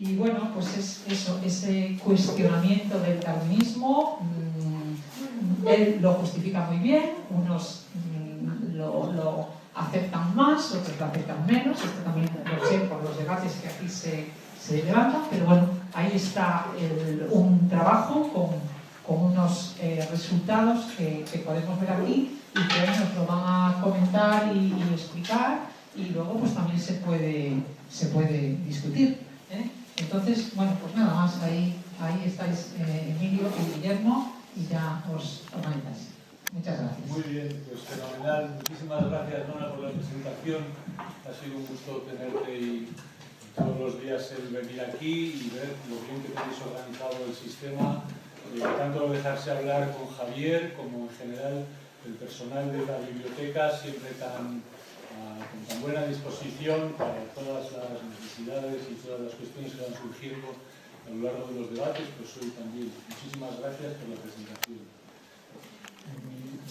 Y bueno, pues es eso, ese cuestionamiento del darwinismo, él lo justifica muy bien, unos lo aceptan más, otros lo aceptan menos, esto también lo sé por los debates que aquí se levantan, pero bueno, ahí está un trabajo con unos resultados que podemos ver aquí y que hoy nos lo van a comentar y explicar, y luego pues también se puede discutir, ¿eh? Entonces, bueno, pues nada más, ahí estáis Emilio y Guillermo, y ya os organizáis. Muchas gracias. Muy bien, pues fenomenal. Muchísimas gracias, Nona, por la presentación. Ha sido un gusto tenerte y todos los días el venir aquí y ver lo bien que tenéis organizado el sistema, tanto dejarse hablar con Javier como en general el personal de la biblioteca, siempre con tan buena disposición para todas las necesidades y todas las cuestiones que van surgiendo a lo largo de los debates. Pues hoy también muchísimas gracias por la presentación.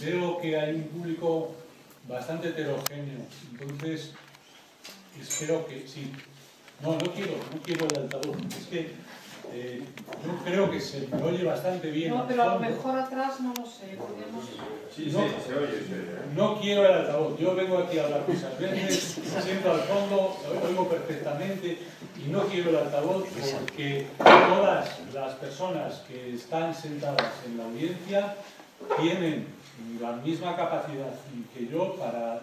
Veo que hay un público bastante heterogéneo, entonces espero que sí. No quiero el altavoz, es que yo creo que se me oye bastante bien. No, pero a lo mejor atrás no lo sé, podemos... Sí, se oye. No quiero el altavoz, yo vengo aquí a hablar cosas verdes, me siento al fondo, lo oigo perfectamente y no quiero el altavoz porque todas las personas que están sentadas en la audiencia tienen la misma capacidad que yo para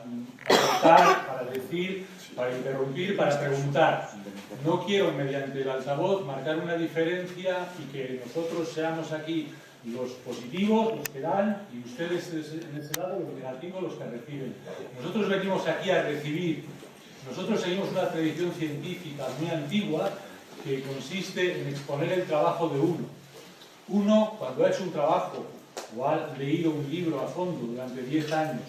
contar, para decir, para interrumpir, para preguntar. No quiero mediante el altavoz marcar una diferencia y que nosotros seamos aquí los positivos, los que dan, y ustedes en ese lado los negativos, los que reciben. Nosotros venimos aquí a recibir. Nosotros seguimos una tradición científica muy antigua que consiste en exponer el trabajo de uno. Uno, cuando ha hecho un trabajo o ha leído un libro a fondo durante 10 años,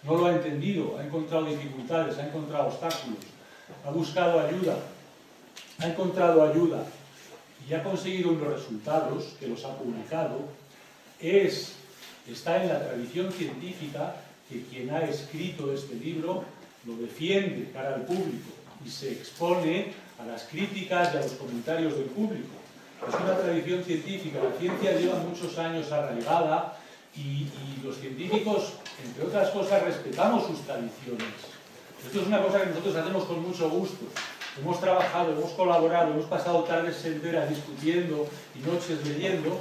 no lo ha entendido, ha encontrado dificultades, ha encontrado obstáculos, ha buscado ayuda, ha encontrado ayuda y ha conseguido unos resultados que los ha publicado, está en la tradición científica que quien ha escrito este libro lo defiende cara al público y se expone a las críticas y a los comentarios del público. Es una tradición científica, la ciencia lleva muchos años arraigada y los científicos, entre otras cosas, respetamos sus tradiciones. Esto es una cosa que nosotros hacemos con mucho gusto. Hemos trabajado, hemos colaborado, hemos pasado tardes enteras discutiendo y noches leyendo,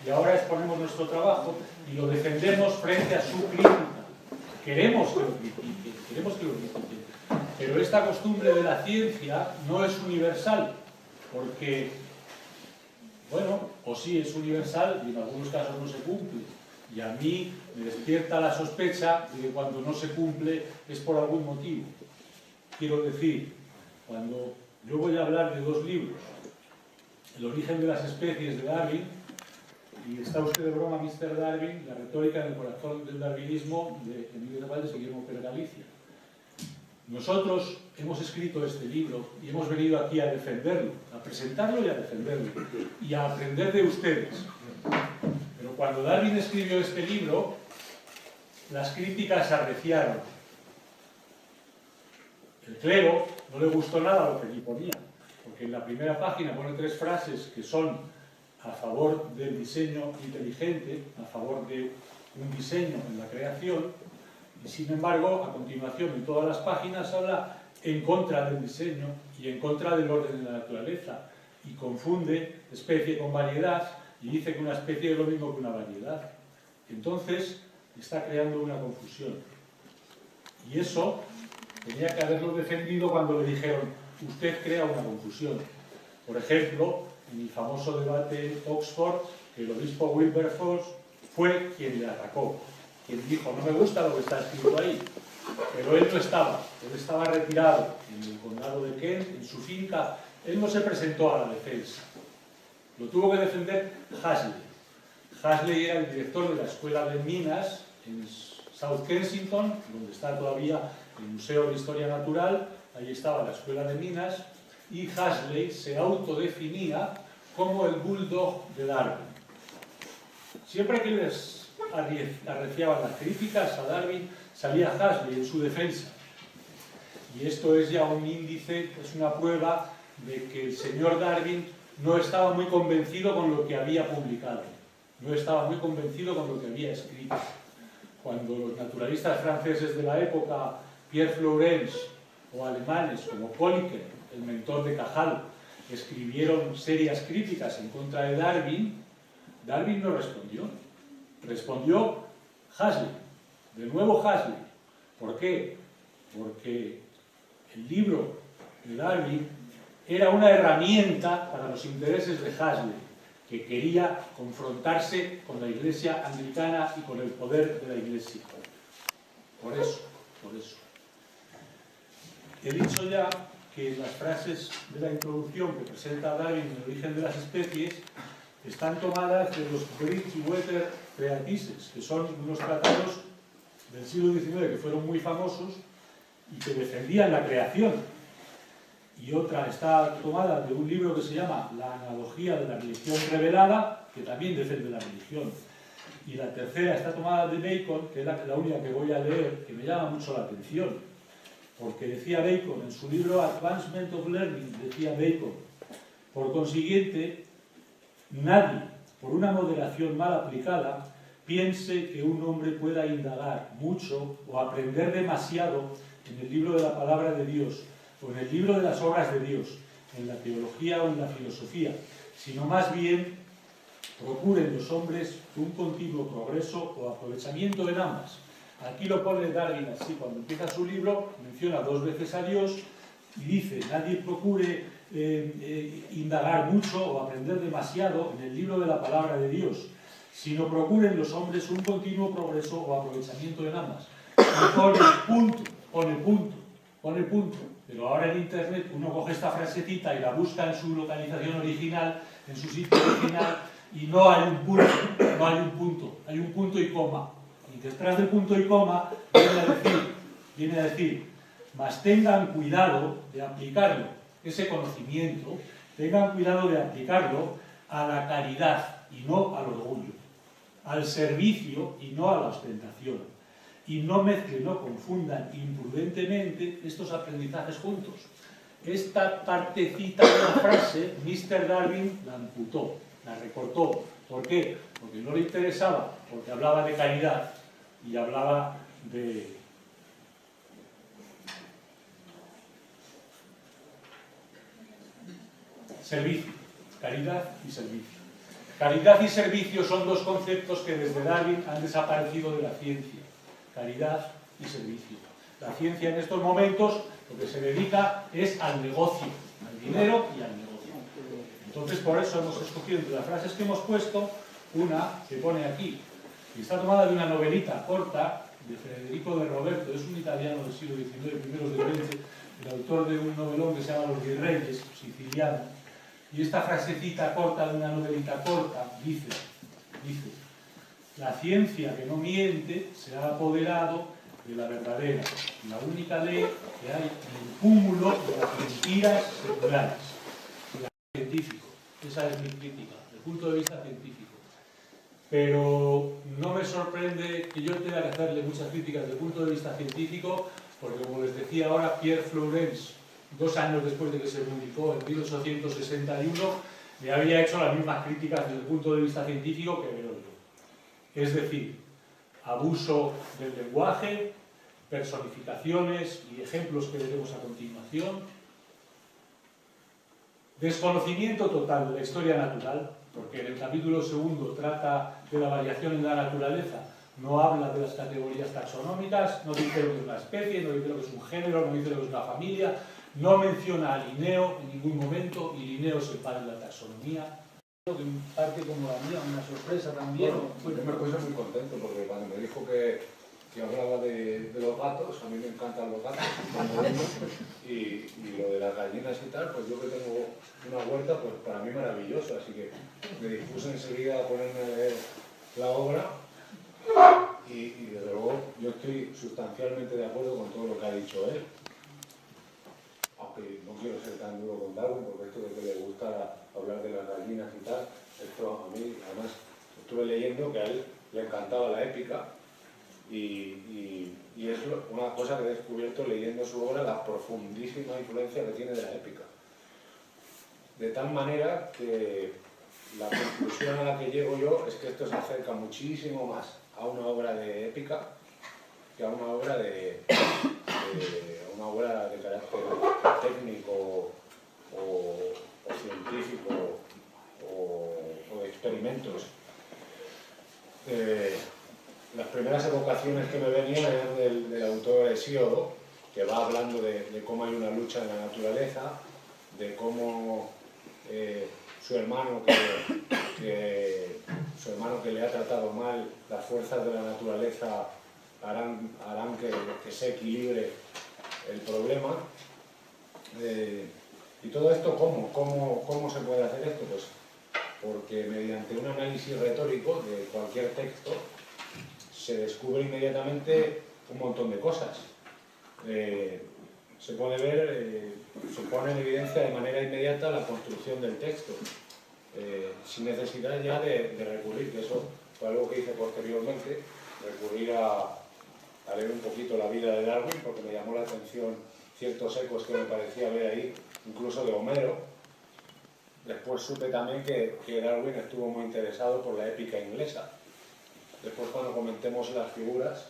y ahora exponemos nuestro trabajo y lo defendemos frente a su crítica. Queremos que lo critiquen, pero esta costumbre de la ciencia no es universal, porque, bueno, o sí es universal y en algunos casos no se cumple, y a mí me despierta la sospecha de que cuando no se cumple es por algún motivo. Quiero decir, cuando yo voy a hablar de 2 libros, El origen de las especies de Darwin, y está usted de broma, Mr. Darwin, La retórica en el corazón del darwinismo, de Emilio Zapata y Guillermo Pérez Galicia. Nosotros hemos escrito este libro y hemos venido aquí a defenderlo, a presentarlo y a defenderlo, y a aprender de ustedes. Pero cuando Darwin escribió este libro, las críticas se arreciaron. El clero no le gustó nada lo que aquí ponía, porque en la primera página pone 3 frases que son a favor del diseño inteligente, a favor de un diseño en la creación, y sin embargo, a continuación, en todas las páginas habla en contra del diseño y en contra del orden de la naturaleza, y confunde especie con variedad, y dice que una especie es lo mismo que una variedad. Entonces, está creando una confusión. Y eso tenía que haberlo defendido cuando le dijeron, usted crea una confusión. Por ejemplo, en el famoso debate en Oxford, que el obispo Wilberforce fue quien le atacó, quien dijo, no me gusta lo que está escrito ahí, pero él no estaba, él estaba retirado en el condado de Kent, en su finca, él no se presentó a la defensa, lo tuvo que defender Huxley. Huxley era el director de la Escuela de Minas en South Kensington, donde está todavía el Museo de Historia Natural, ahí estaba la Escuela de Minas, y Huxley se autodefinía como el bulldog de Darwin. Siempre que les arreciaban las críticas a Darwin, salía Huxley en su defensa. Y esto es ya un índice, es una prueba de que el señor Darwin no estaba muy convencido con lo que había publicado, no estaba muy convencido con lo que había escrito. Cuando los naturalistas franceses de la época, Pierre Flourens, o alemanes como Kolliker, el mentor de Cajal, escribieron serias críticas en contra de Darwin, Darwin no respondió. Respondió Huxley, de nuevo Huxley. ¿Por qué? Porque el libro de Darwin era una herramienta para los intereses de Huxley, que quería confrontarse con la Iglesia anglicana y con el poder de la Iglesia. Por eso. He dicho ya que las frases de la introducción que presenta Darwin en el origen de las especies están tomadas de los Bridgewater Treatises, que son unos tratados del siglo XIX que fueron muy famosos y que defendían la creación. Y otra está tomada de un libro que se llama La analogía de la religión revelada, que también defiende la religión. Y la tercera está tomada de Bacon, que es la única que voy a leer, que me llama mucho la atención. Porque decía Bacon, en su libro Advancement of Learning, decía Bacon, por consiguiente, nadie, por una moderación mal aplicada, piense que un hombre pueda indagar mucho o aprender demasiado en el libro de la palabra de Dios, o en el libro de las obras de Dios, en la teología o en la filosofía, sino más bien procuren los hombres un continuo progreso o aprovechamiento en ambas. Aquí lo pone Darwin así, cuando empieza su libro, menciona 2 veces a Dios y dice, nadie procure indagar mucho o aprender demasiado en el libro de la palabra de Dios, sino procuren los hombres un continuo progreso o aprovechamiento en ambas. Y pone punto. Pero ahora en Internet uno coge esta frasecita y la busca en su localización original, en su sitio original, y no hay un punto, hay un punto y coma. Y detrás del punto y coma viene a decir, mas tengan cuidado de aplicarlo, ese conocimiento, tengan cuidado de aplicarlo a la caridad y no al orgullo, al servicio y no a la ostentación, y no mezclen, no confundan imprudentemente estos aprendizajes juntos. Esta partecita de la frase, Mr. Darwin la amputó, la recortó. ¿Por qué? Porque no le interesaba, porque hablaba de caridad y hablaba de servicio, caridad y servicio. Caridad y servicio son 2 conceptos que desde Darwin han desaparecido de la ciencia. Caridad y servicio. La ciencia en estos momentos lo que se dedica es al negocio, al dinero y al negocio. Entonces por eso hemos escogido entre las frases que hemos puesto una que pone aquí, y está tomada de una novelita corta de Federico de Roberto, es un italiano del siglo XIX, primeros del XX, el autor de un novelón que se llama Los Virreyes, siciliano, y esta frasecita corta de una novelita corta dice, la ciencia que no miente se ha apoderado de la verdadera, la única ley que hay en el cúmulo de las mentiras seculares. Científico, esa es mi crítica, desde el punto de vista científico. Pero no me sorprende que yo tenga que hacerle muchas críticas desde el punto de vista científico, porque como les decía ahora, Pierre Flourens, 2 años después de que se publicó en 1861, me había hecho las mismas críticas desde el punto de vista científico que veo yo. Es decir, abuso del lenguaje, personificaciones y ejemplos que veremos a continuación, desconocimiento total de la historia natural, porque en el capítulo 2 trata de la variación en la naturaleza, no habla de las categorías taxonómicas, no dice lo que es una especie, no dice lo que es un género, no dice lo que es una familia, no menciona a Linneo en ningún momento, y Linneo es el padre de la taxonomía. De un parte como la mía, una sorpresa también. Bueno, yo me puse muy contento porque cuando me dijo que hablaba de los gatos, a mí me encantan los gatos, y lo de las gallinas y tal, pues yo que tengo una huerta, pues para mí maravilloso, así que me dispuse enseguida a ponerme a leer la obra y desde luego yo estoy sustancialmente de acuerdo con todo lo que ha dicho él. Aunque no quiero ser tan duro con Darwin, porque esto de que le gustara hablar de las gallinas y tal, esto a mí, además, estuve leyendo que a él le encantaba la épica y es una cosa que he descubierto leyendo su obra, la profundísima influencia que tiene de la épica. de tal manera que la conclusión a la que llego yo es que esto se acerca muchísimo más a una obra de épica que a una obra de carácter técnico o científico o de experimentos. Las primeras evocaciones que me venían eran del autor Hesíodo, que va hablando de cómo hay una lucha en la naturaleza, de cómo su hermano que le ha tratado mal, las fuerzas de la naturaleza harán que se equilibre el problema. ¿Y todo esto cómo se puede hacer esto? Pues porque mediante un análisis retórico de cualquier texto se descubre inmediatamente un montón de cosas. Se puede ver, se pone en evidencia de manera inmediata la construcción del texto, sin necesidad ya de recurrir, que eso fue algo que hice posteriormente, recurrir a leer un poquito la vida de Darwin, porque me llamó la atención ciertos ecos que me parecía ver ahí, incluso de Homero. Después supe también que Darwin estuvo muy interesado por la épica inglesa. Después, cuando comentemos las figuras,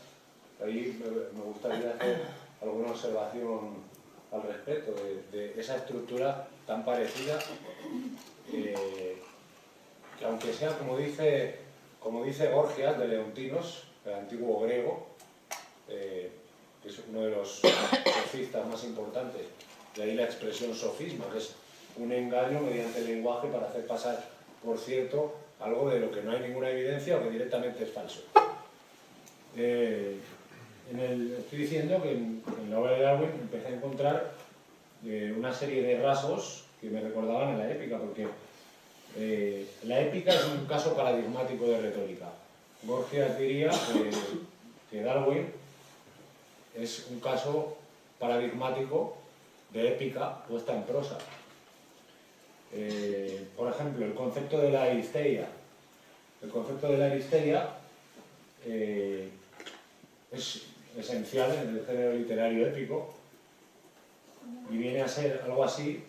ahí me gustaría hacer alguna observación al respecto de esa estructura tan parecida, que aunque sea, como dice Gorgias de Leontinos, el antiguo griego, que es uno de los sofistas más importantes, de ahí la expresión sofisma, que es un engaño mediante el lenguaje para hacer pasar por cierto algo de lo que no hay ninguna evidencia o que directamente es falso. Estoy diciendo que en la obra de Darwin empecé a encontrar una serie de rasgos que me recordaban a la épica, porque la épica es un caso paradigmático de retórica. Gorgias diría que Darwin es un caso paradigmático de épica puesta en prosa. Por ejemplo, el concepto de la aristeia. El concepto de la aristeia es esencial en el género literario épico y viene a ser algo así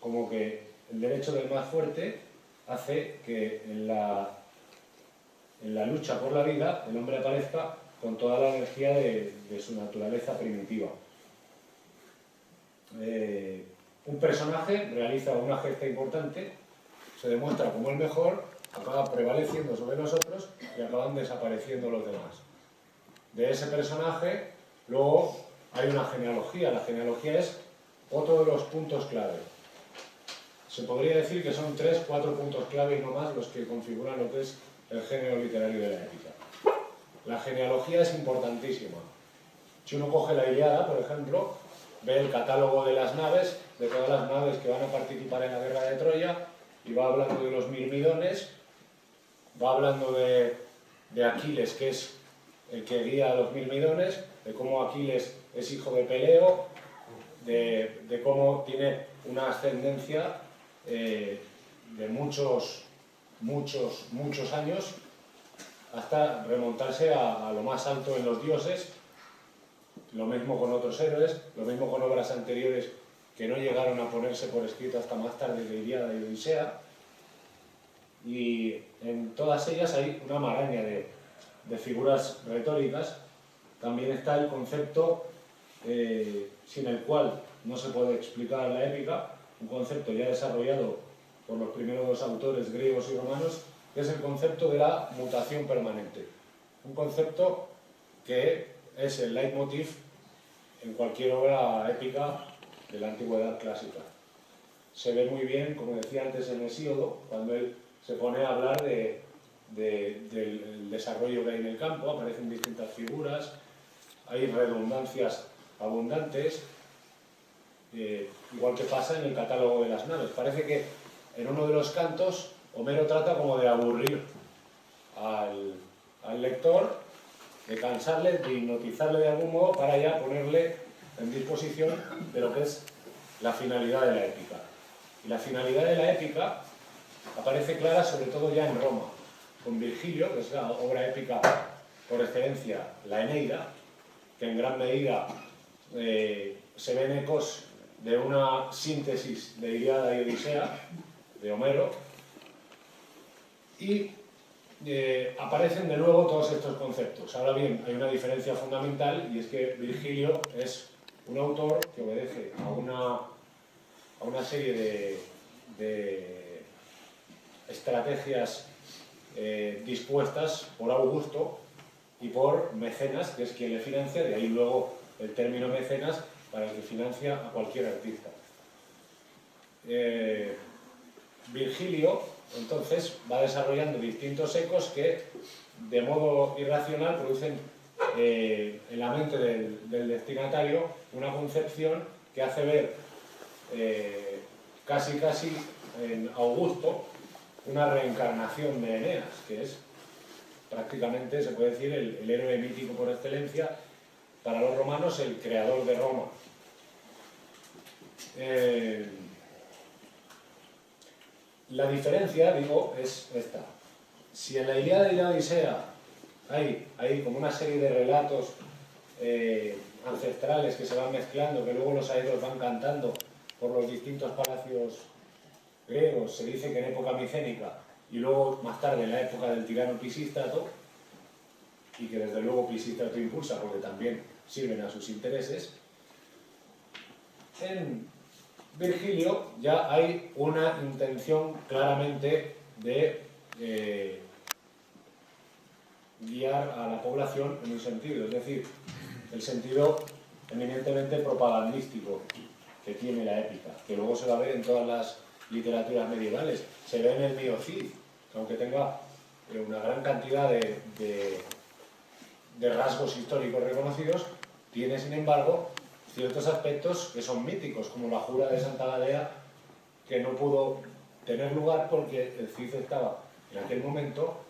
como que el derecho del más fuerte hace que en la lucha por la vida el hombre aparezca con toda la energía de su naturaleza primitiva. Un personaje realiza una gesta importante, se demuestra como el mejor, acaba prevaleciendo sobre los otros y acaban desapareciendo los demás. De ese personaje, luego hay una genealogía. La genealogía es otro de los puntos clave. Se podría decir que son 3, 4 puntos clave y no más los que configuran lo que es el género literario de la épica. La genealogía es importantísima. Si uno coge la Ilíada, por ejemplo, ve el catálogo de las naves, de todas las naves que van a participar en la guerra de Troya, y va hablando de los mirmidones, va hablando de Aquiles, que es el que guía a los mirmidones, de cómo Aquiles es hijo de Peleo, de cómo tiene una ascendencia de muchos años, hasta remontarse a lo más alto en los dioses. Lo mismo con otros héroes, lo mismo con obras anteriores que no llegaron a ponerse por escrito hasta más tarde de Ilíada y Odisea. Y en todas ellas hay una maraña de figuras retóricas. También está el concepto sin el cual no se puede explicar la épica, un concepto ya desarrollado por los primeros autores griegos y romanos, que es el concepto de la mutación permanente. Un concepto que es el leitmotiv en cualquier obra épica de la antigüedad clásica. Se ve muy bien, como decía antes en Hesíodo, cuando él se pone a hablar del desarrollo que hay en el campo, aparecen distintas figuras, hay redundancias abundantes, igual que pasa en el catálogo de las naves. Parece que en uno de los cantos Homero trata como de aburrir al lector, de cansarle, de hipnotizarle de algún modo para ya ponerle en disposición de lo que es la finalidad de la épica. Y la finalidad de la épica aparece clara sobre todo ya en Roma, con Virgilio, que es la obra épica por excelencia, la Eneida, que en gran medida se ven ecos de una síntesis de Ilíada y Odisea, de Homero, y aparecen de nuevo todos estos conceptos. Ahora bien, hay una diferencia fundamental, y es que Virgilio es un autor que obedece a una serie de estrategias dispuestas por Augusto y por Mecenas, que es quien le financia, de ahí luego el término mecenas para el que financia a cualquier artista. Virgilio, entonces, va desarrollando distintos ecos que, de modo irracional, producen en la mente del destinatario una concepción que hace ver casi en Augusto una reencarnación de Eneas, que es prácticamente, se puede decir, el héroe mítico por excelencia para los romanos, el creador de Roma. La diferencia, digo, es esta. Si en la Ilíada y la Odisea hay como una serie de relatos ancestrales que se van mezclando, que luego los aedos van cantando por los distintos palacios griegos, se dice que en época micénica y luego más tarde en la época del tirano Pisístrato, y que desde luego Pisístrato impulsa porque también sirven a sus intereses, en Virgilio ya hay una intención claramente de guiar a la población en un sentido, es decir, el sentido eminentemente propagandístico que tiene la épica, que luego se va a ver en todas las literaturas medievales. Se ve en el Mio Cid, que aunque tenga una gran cantidad de rasgos históricos reconocidos, tiene sin embargo ciertos aspectos que son míticos, como la jura de Santa Gadea, que no pudo tener lugar porque el Cid estaba en aquel momento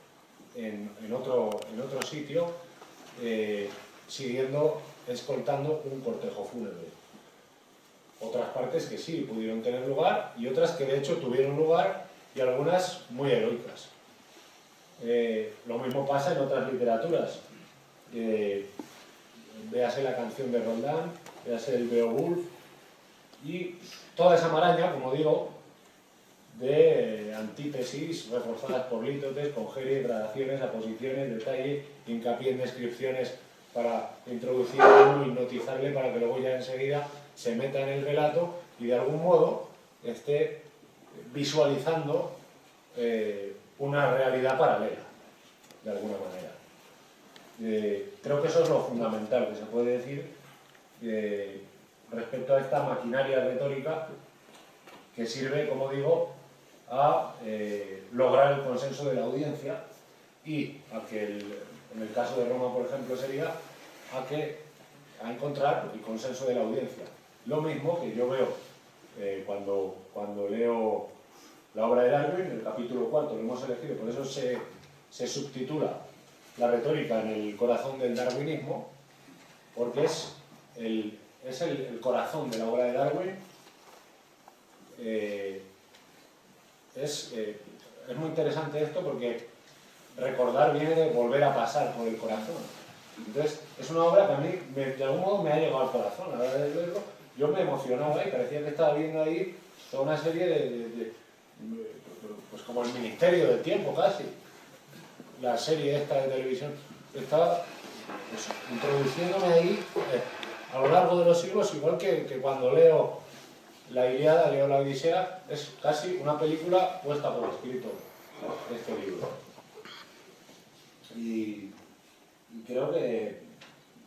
en otro sitio, escoltando un cortejo fúnebre. Otras partes que sí pudieron tener lugar y otras que de hecho tuvieron lugar, y algunas muy heroicas. Lo mismo pasa en otras literaturas. Véase la canción de Roldán, véase el Beowulf, y toda esa maraña, como digo, de antítesis reforzadas por lítotes, conjeries, gradaciones, aposiciones, detalle, hincapié en descripciones para introducir a uno, hipnotizarle para que luego ya enseguida se meta en el relato y de algún modo esté visualizando una realidad paralela, de alguna manera. Creo que eso es lo fundamental que se puede decir respecto a esta maquinaria retórica que sirve, como digo, a lograr el consenso de la audiencia y a que, en el caso de Roma, por ejemplo, sería a encontrar el consenso de la audiencia. Lo mismo que yo veo cuando leo la obra de Darwin, el capítulo 4, lo hemos elegido, por eso se subtitula la retórica en el corazón del darwinismo, porque es el corazón de la obra de Darwin. Es muy interesante esto porque recordar viene de volver a pasar por el corazón. Entonces, es una obra que a mí, de algún modo, me ha llegado al corazón. A la hora de verlo, yo me emocionaba y parecía que estaba viendo ahí toda una serie pues como el Ministerio del Tiempo, casi. La serie esta de televisión. Estaba pues, introduciéndome ahí a lo largo de los siglos, igual que cuando leo la Ilíada, leo la Odisea, es casi una película puesta por escrito, este libro. Y creo que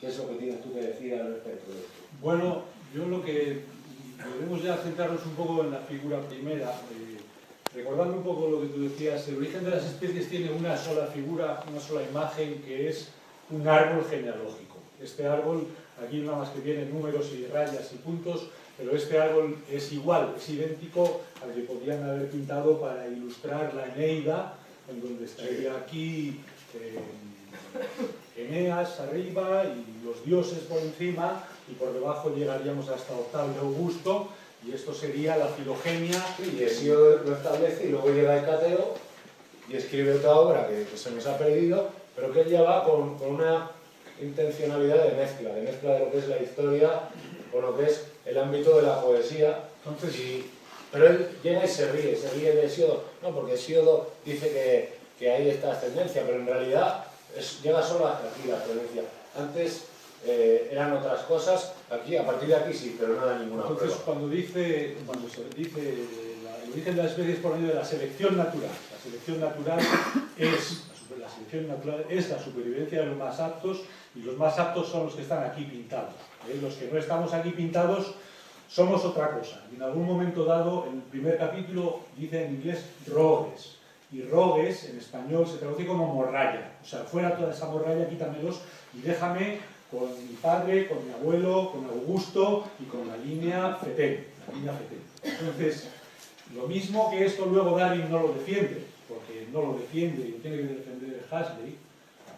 es lo que tienes tú que decir al respecto de esto. Bueno, yo lo que debemos ya centrarnos un poco en la figura primera, recordando un poco lo que tú decías, el origen de las especies tiene una sola figura, una sola imagen, que es un árbol genealógico. Este árbol, aquí nada más que tiene números y rayas y puntos, pero este árbol es igual, es idéntico al que podrían haber pintado para ilustrar la Eneida, en donde estaría aquí Eneas arriba y los dioses por encima, y por debajo llegaríamos hasta Octavio Augusto, y esto sería la Filogenia. Y Hesíodo lo establece y luego llega Hecateo y escribe otra obra que se nos ha perdido, pero que él ya va con una intencionalidad de mezcla de lo que es la historia con lo que es el ámbito de la poesía. Entonces, Pero él llega y se ríe de Hesíodo. No, porque Hesíodo dice que hay esta ascendencia, pero en realidad llega solo hasta aquí la ascendencia. Antes eran otras cosas, aquí, a partir de aquí sí, pero no da ninguna prueba. Entonces, cuando se dice el origen de las especies por medio de la selección natural es la supervivencia de los más aptos, y los más aptos son los que están aquí pintados. Los que no estamos aquí pintados somos otra cosa. Y en algún momento dado, el primer capítulo dice en inglés rogues, y rogues en español se traduce como morralla. O sea, fuera toda esa morralla, quítamelos y déjame con mi padre, con mi abuelo, con Augusto y con la línea Fetén. Entonces, lo mismo que esto luego Darwin no lo defiende, porque no lo defiende y lo tiene que defender Huxley,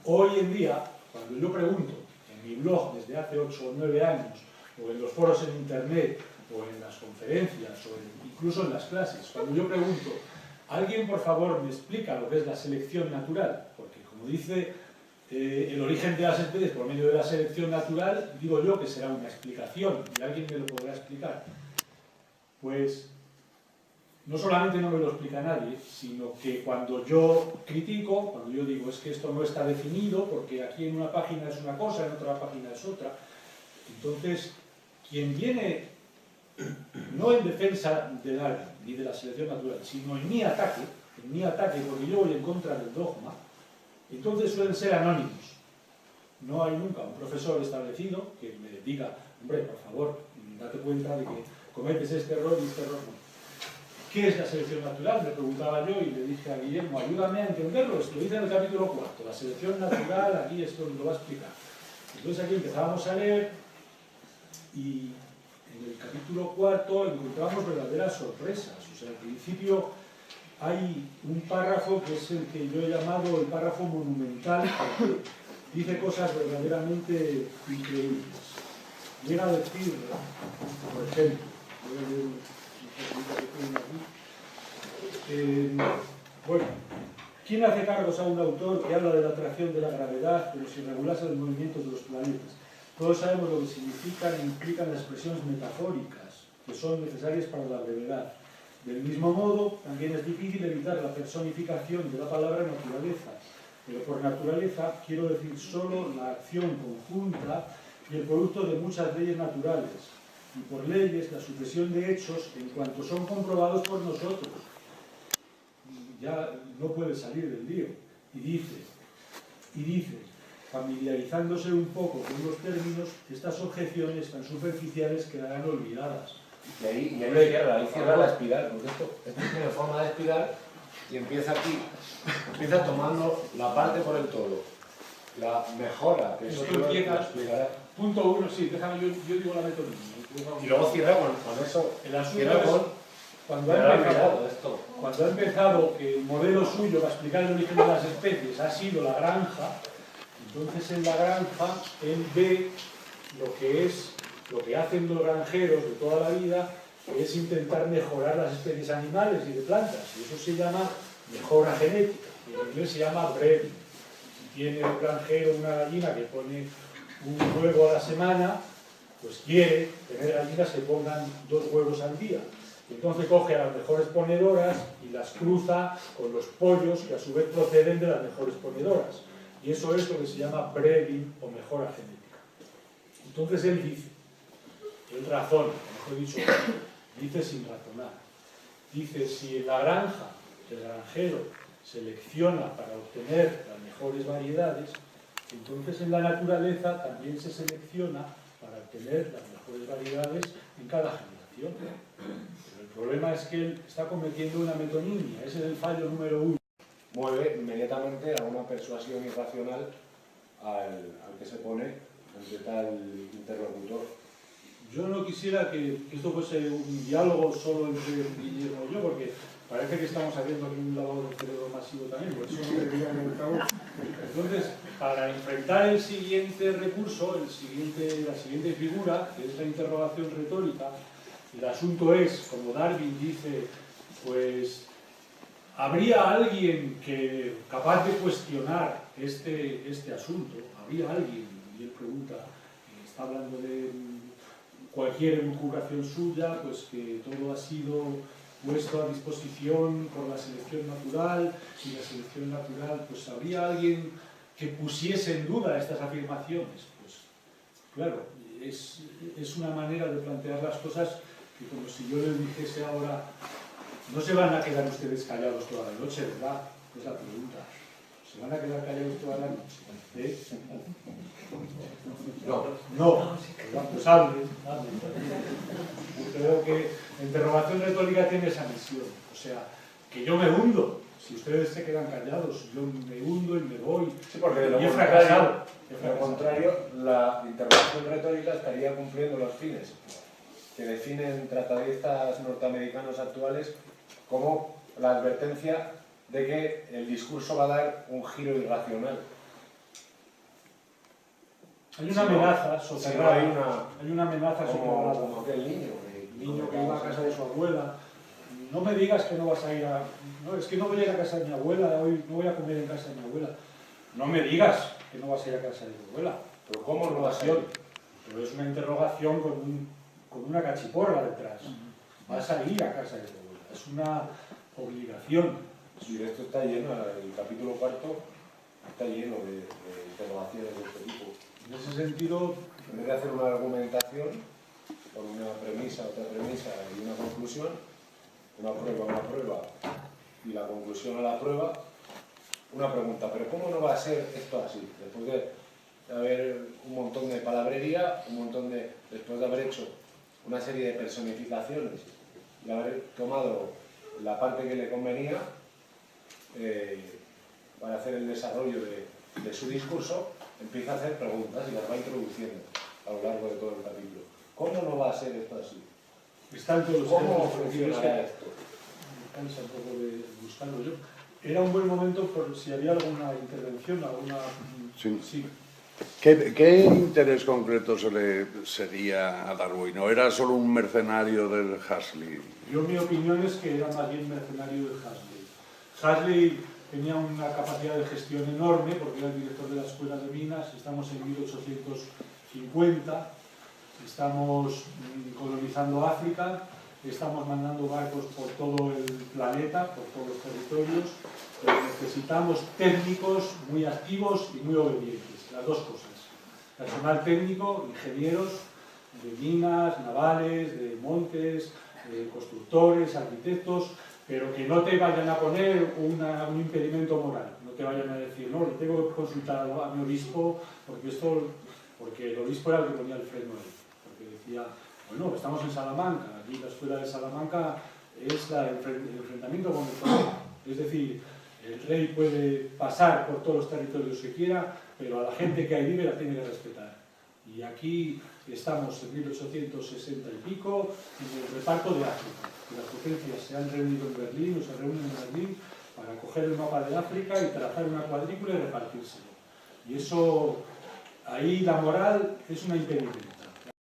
hoy en día, cuando yo pregunto en mi blog desde hace 8 o 9 años, o en los foros en internet, o en las conferencias, o incluso en las clases, cuando yo pregunto, ¿alguien por favor me explica lo que es la selección natural? Porque como dice el origen de las especies por medio de la selección natural, digo yo que será una explicación, y alguien me lo podrá explicar. Pues no solamente no me lo explica nadie, sino que cuando yo critico, cuando yo digo es que esto no está definido, porque aquí en una página es una cosa, en otra página es otra, entonces quien viene no en defensa de Darwin ni de la selección natural, sino en mi ataque, porque yo voy en contra del dogma, entonces suelen ser anónimos. No hay nunca un profesor establecido que me diga, hombre, por favor, date cuenta de que cometes este error y este error no. ¿Qué es la selección natural? Me preguntaba yo y le dije a Guillermo, ayúdame a entenderlo, esto lo dice en el capítulo 4, la selección natural, aquí esto lo va a explicar. Entonces aquí empezábamos a leer y en el capítulo 4 encontramos verdaderas sorpresas. O sea, al principio hay un párrafo que es el que yo he llamado el párrafo monumental, porque dice cosas verdaderamente increíbles. Llega a decir, por ejemplo, voy a leer bueno, ¿quién hace cargos a un autor que habla de la atracción de la gravedad, pero sin regularse los movimientos de los planetas? Todos sabemos lo que significan e implican las expresiones metafóricas, que son necesarias para la brevedad. Del mismo modo, también es difícil evitar la personificación de la palabra naturaleza, pero por naturaleza quiero decir solo la acción conjunta y el producto de muchas leyes naturales, y por leyes la sucesión de hechos en cuanto son comprobados por nosotros. Ya no puede salir del lío. Y dice, familiarizándose un poco con los términos, estas objeciones tan superficiales quedarán olvidadas. Y ahí cierra la espiral, porque esto tiene forma de espiral y empieza aquí, empieza tomando la parte por el todo. La mejora, que eso lo explicará. Punto 1, sí, déjame, yo digo la metodología. Y luego cierra con eso. El asunto es cuando ha empezado que el modelo suyo para explicar el origen de las especies ha sido la granja, entonces en la granja él ve lo que hacen los granjeros de toda la vida, que es intentar mejorar las especies animales y de plantas, y eso se llama mejora genética, y en inglés se llama breeding. Si tiene un granjero una gallina que pone un huevo a la semana, pues quiere tener gallinas que pongan 2 huevos al día. Entonces coge a las mejores ponedoras y las cruza con los pollos que a su vez proceden de las mejores ponedoras. Y eso es lo que se llama breeding o mejora genética. Entonces él dice, él razona, mejor dicho, dice sin razonar. Dice, si en la granja el granjero selecciona para obtener las mejores variedades, entonces en la naturaleza también se selecciona para obtener las mejores variedades en cada generación. Pero el problema es que él está cometiendo una metonimia, ese es el fallo número 1. Mueve inmediatamente a una persuasión irracional al que se pone ante tal interlocutor. Yo no quisiera que esto fuese un diálogo solo entre Guillermo y yo, porque parece que estamos haciendo aquí un lavado de cerebro masivo también, por eso no debería haber acabado. Entonces, para enfrentar el siguiente recurso, la siguiente figura, que es la interrogación retórica, el asunto es, como Darwin dice, pues, ¿habría alguien capaz de cuestionar este asunto? ¿Habría alguien? Y él pregunta, está hablando de cualquier elucubración suya, pues que todo ha sido puesto a disposición por la selección natural, y la selección natural, pues ¿habría alguien que pusiese en duda estas afirmaciones? Pues claro, es una manera de plantear las cosas que como si yo les dijese ahora, no se van a quedar ustedes callados toda la noche, ¿verdad? Es la pregunta. ¿Se van a quedar callados toda la noche? ¿Eh? No. Pues hablen. Yo creo que la interrogación retórica tiene esa misión. O sea, que yo me hundo. Si ustedes se quedan callados, yo me hundo y me voy. Sí, porque de y he fracasado. De lo contrario, la interrogación retórica estaría cumpliendo los fines que definen tratadistas norteamericanos actuales como la advertencia de que el discurso va a dar un giro irracional. Hay una amenaza soterrada. Hay una amenaza soterrada. Como aquel niño. El niño que iba a casa de su abuela. No me digas que no vas a ir a... No, es que no voy a ir a casa de mi abuela, hoy no voy a comer en casa de mi abuela. No me digas que no vas a ir a casa de mi abuela. Pero ¿cómo no vas a ir? Pero es una interrogación con una cachiporra detrás. Vas a ir a casa de tu abuela. Es una obligación. Sí, esto está lleno, el capítulo 4 está lleno de interrogaciones de este tipo. En ese sentido, en vez de hacer una argumentación por una premisa, otra premisa y una conclusión, una prueba y la conclusión a la prueba, una pregunta, pero ¿cómo no va a ser esto así? Después de haber un montón de palabrería, después de haber hecho una serie de personificaciones y haber tomado la parte que le convenía para hacer el desarrollo de su discurso, empieza a hacer preguntas y las va introduciendo a lo largo de todo el capítulo. ¿Cómo no va a ser esto así? ¿Cómo funcionará esto? Me cansa un poco de buscarlo yo. Era un buen momento por si había alguna intervención, alguna... Sí. ¿Qué interés concreto se le sería a Darwin? ¿O era solo un mercenario del Huxley? Yo mi opinión es que era más bien mercenario del Huxley. Huxley tenía una capacidad de gestión enorme porque era el director de la Escuela de Minas, estamos en 1850, estamos colonizando África, estamos mandando barcos por todo el planeta, por todos los territorios, pero necesitamos técnicos muy activos y muy obedientes, las dos cosas. Personal técnico, ingenieros de minas, navales, de montes, constructores, arquitectos, pero que no te vayan a poner un impedimento moral, no te vayan a decir, no, le tengo que consultar a mi obispo, porque el obispo era el que ponía el freno ahí, porque decía, bueno, estamos en Salamanca, aquí la escuela de Salamanca es el enfrentamiento con el poder, es decir, el rey puede pasar por todos los territorios que quiera, pero a la gente que ahí vive la tiene que respetar. Y aquí estamos en 1860 y pico, en el reparto de África. Las potencias se han reunido en Berlín o se reúnen en Berlín para coger el mapa de África y trazar una cuadrícula y repartírselo. Y eso, ahí la moral es una impedimento.